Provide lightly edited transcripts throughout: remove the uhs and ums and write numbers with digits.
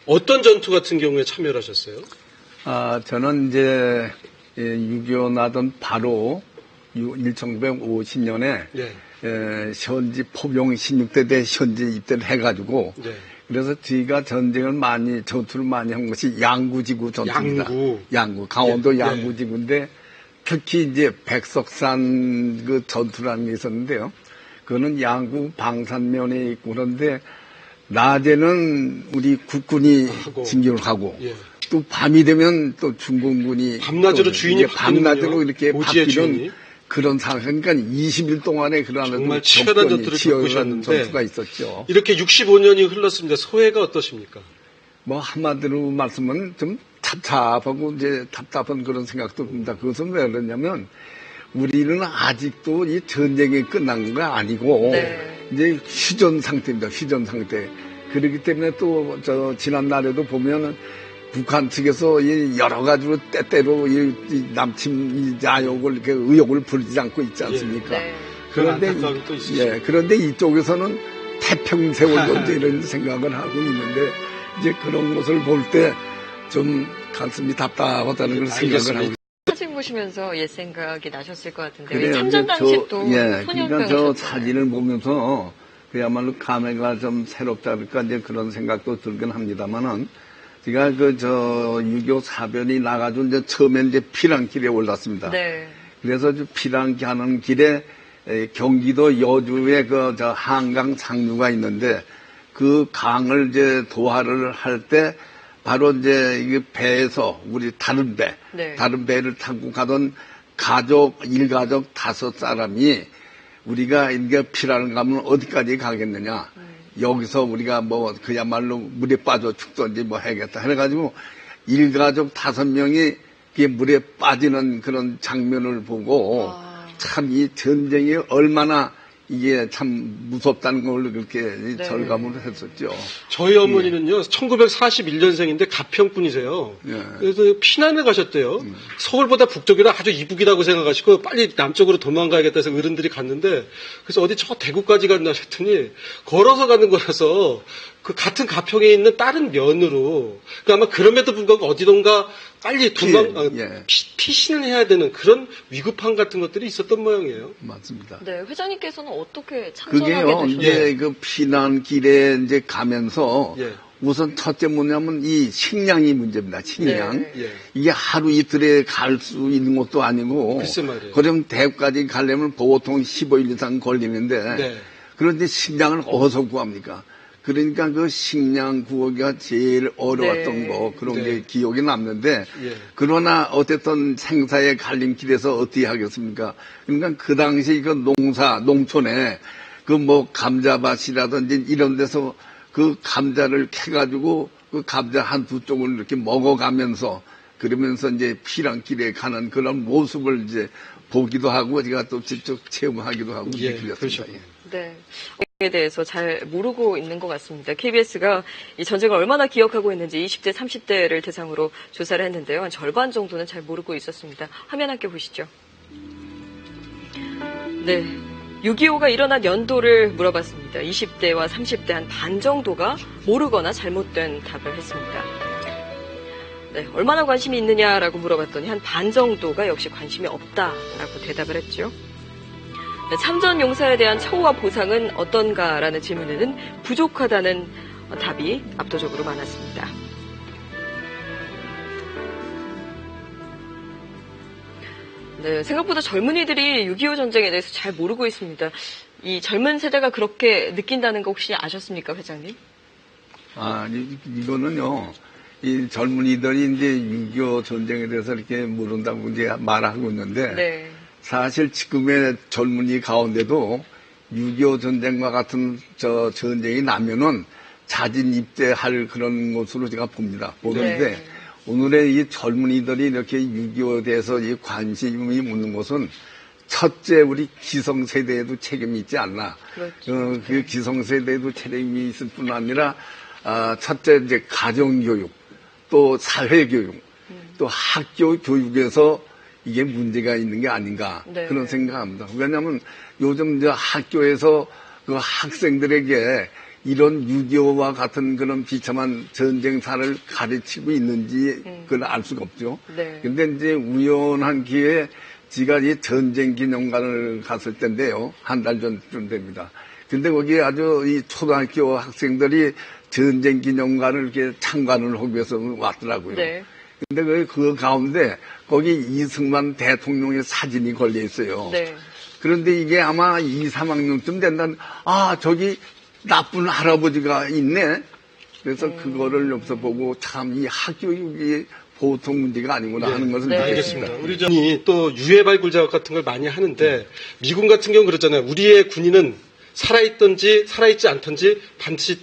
어떤 전투 같은 경우에 참여를 하셨어요? 저는 이제 6.25 나던 바로 1950년에 네. 현지 포병 16대대 현지 입대를 해가지고 네. 그래서 저희가 전투를 많이 한 것이 양구지구 전투입니다. 강원도 네. 양구지구인데 특히 이제 백석산 그 전투라는 게 있었는데요. 그거는 양구 방산면에 있고 그런데 낮에는 우리 국군이 진격을 하고 예. 또 밤이 되면 또 중공군이 밤낮으로 주인이 밤낮으로 이렇게 바뀌는 주인이. 그런 상황, 그러니까 20일 동안에 그런 정말 치열한 전투를 겪으셨는데 전투가 있었죠. 이렇게 65년이 흘렀습니다. 소회가 어떠십니까? 뭐 한마디로 말씀은 좀 답답하고 이제 답답한 그런 생각도 듭니다. 그것은 왜 그러냐면 우리는 아직도 이 전쟁이 끝난 거 아니고 네. 이제 휴전 상태입니다. 휴전 상태. 그렇기 때문에 또 지난 날에도 보면은 북한 측에서 여러 가지로 때때로 이 남침 야욕을 이렇게 의욕을 부리지 않고 있지 않습니까? 예. 네. 그런데 이쪽에서는 태평세월로 이제 이런 생각을 하고 있는데 이제 그런 것을 볼 때 좀 가슴이 답답하다는 걸 생각을 하고. 사진 보시면서 옛 생각이 나셨을 것 같은데 그래요. 참전 당시 또 그러니까 저 사진을 보면서 그야말로 감회가 좀 새롭다 그럴까 이제 그런 생각도 들긴 합니다만은 제가 6.25 사변이 나가지고 이제 처음에 이제 피랑길에 올랐습니다. 네. 그래서 피랑 가는 길에 경기도 여주에 한강 상류가 있는데 그 강을 이제 도하를 할 때 바로 이제 이게 배에서 우리 다른 배를 타고 가던 일가족 5사람이 우리가 이게 피랑을 가면 어디까지 가겠느냐. 여기서 우리가 뭐 그야말로 물에 빠져 죽던지 뭐 해야겠다 해가지고 일가족 5명이 물에 빠지는 그런 장면을 보고 참 이 전쟁이 얼마나 이게 참 무섭다는 걸 그렇게 절감을 했었죠. 저희 어머니는요, 1941년생인데 가평분이세요. 그래서 피난을 가셨대요. 서울보다 북쪽이라 아주 이북이라고 생각하시고 빨리 남쪽으로 도망가야겠다 해서 어른들이 갔는데 그래서 어디 저 대구까지 갔나 싶더니 걸어서 가는 거라서 그 같은 가평에 있는 다른 면으로 아마 그럼에도 불구하고 어디론가 빨리 피신을 해야 되는 그런 위급함 같은 것들이 있었던 모양이에요. 맞습니다. 네, 회장님께서는 어떻게 참전하게 그게요, 되셨나요? 이제 그 피난길에 이제 가면서 우선 첫째 뭐냐면 이 식량이 문제입니다. 식량. 이게 하루 이틀에 갈 수 있는 것도 아니고. 글쎄 말이에요. 그럼 대구까지 가려면 보통 15일 이상 걸리는데. 그런데 식량을 어디서 구합니까? 그러니까 그 식량 구하기가 제일 어려웠던 거 그런 게 기억이 남는데 그러나 어쨌든 생사의 갈림길에서 어떻게 하겠습니까? 그러니까 그 당시 그 농촌에 그 뭐 감자밭이라든지 이런 데서 그 감자를 캐가지고 그 감자 한두 쪽을 이렇게 먹어가면서 그러면서 이제 피랑길에 가는 그런 모습을 이제 보기도 하고 제가 또 직접 체험하기도 하고 그랬습니다. 네. 에 대해서 잘 모르고 있는 것 같습니다. KBS가 이 전쟁을 얼마나 기억하고 있는지 20대, 30대를 대상으로 조사를 했는데요. 한 절반 정도는 잘 모르고 있었습니다. 화면 함께 보시죠. 네. 6.25가 일어난 연도를 물어봤습니다. 20대와 30대 한 반 정도가 모르거나 잘못된 답을 했습니다. 네. 얼마나 관심이 있느냐라고 물어봤더니 한 반 정도가 역시 관심이 없다라고 대답을 했죠. 참전 용사에 대한 처우와 보상은 어떤가라는 질문에는 부족하다는 답이 압도적으로 많았습니다. 네, 생각보다 젊은이들이 6.25 전쟁에 대해서 잘 모르고 있습니다. 이 젊은 세대가 그렇게 느낀다는 거 혹시 아셨습니까, 회장님? 이거는요, 이 젊은이들이 이제 6.25 전쟁에 대해서 이렇게 모른다고 이제 말하고 있는데, 사실 지금의 젊은이 가운데도 6.25 전쟁과 같은 전쟁이 나면은 자진 입대할 그런 것으로 제가 봅니다. 보는데 오늘의 이 젊은이들이 이렇게 6.25에 대해서 이 관심이 있는 것은 첫째 우리 기성세대에도 책임이 있지 않나. 그 기성세대에도 책임이 있을 뿐 아니라 첫째 이제 가정교육, 또 사회교육, 또 학교 교육에서 이게 문제가 있는 게 아닌가 그런 생각합니다. 왜냐하면 요즘 이제 학교에서 그 학생들에게 이런 6.25와 같은 그런 비참한 전쟁사를 가르치고 있는지 그걸 알 수가 없죠. 네. 근데 이제 우연한 기회에 제가 이 전쟁 기념관을 갔을 때인데요. 한 달 전쯤 됩니다. 근데 거기에 아주 이 초등학교 학생들이 전쟁 기념관을 이렇게 참관을 하기 위해서 왔더라고요. 네. 근데 그 가운데 거기 이승만 대통령의 사진이 걸려 있어요. 네. 그런데 이게 아마 2, 3학년쯤 된다는, 저기 나쁜 할아버지가 있네? 그래서 그거를 옆에서 보고 참 이 학교육이 보통 문제가 아니구나 하는 것을 알겠습니다. 우리 전이 또 유해 발굴 작업 같은 걸 많이 하는데 미군 같은 경우 그렇잖아요. 우리의 군인은 살아있든지 살아있지 않든지 반드시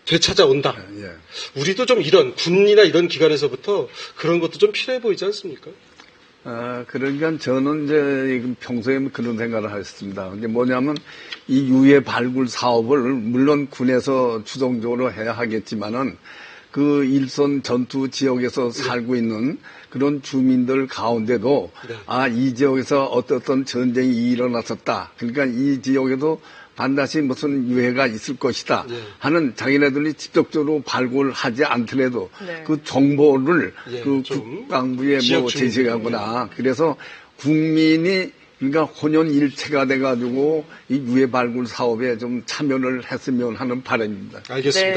되찾아온다. 예. 우리도 좀 이런 군이나 이런 기관에서부터 그런 것도 좀 필요해 보이지 않습니까? 그러니까 저는 이제 평소에 그런 생각을 했습니다. 이게 뭐냐면 이 유해 발굴 사업을 물론 군에서 주동적으로 해야 하겠지만은 그 일선 전투 지역에서 살고 있는 그런 주민들 가운데도 이 지역에서 어떤 전쟁이 일어났었다. 그러니까 이 지역에도 반드시 무슨 유해가 있을 것이다 하는 자기네들이 직접적으로 발굴하지 않더라도 그 정보를 그 국방부에 제시하거나 그래서 국민이 그러니까 혼연일체가 돼가지고 이 유해 발굴 사업에 좀 참여를 했으면 하는 바람입니다. 알겠습니다.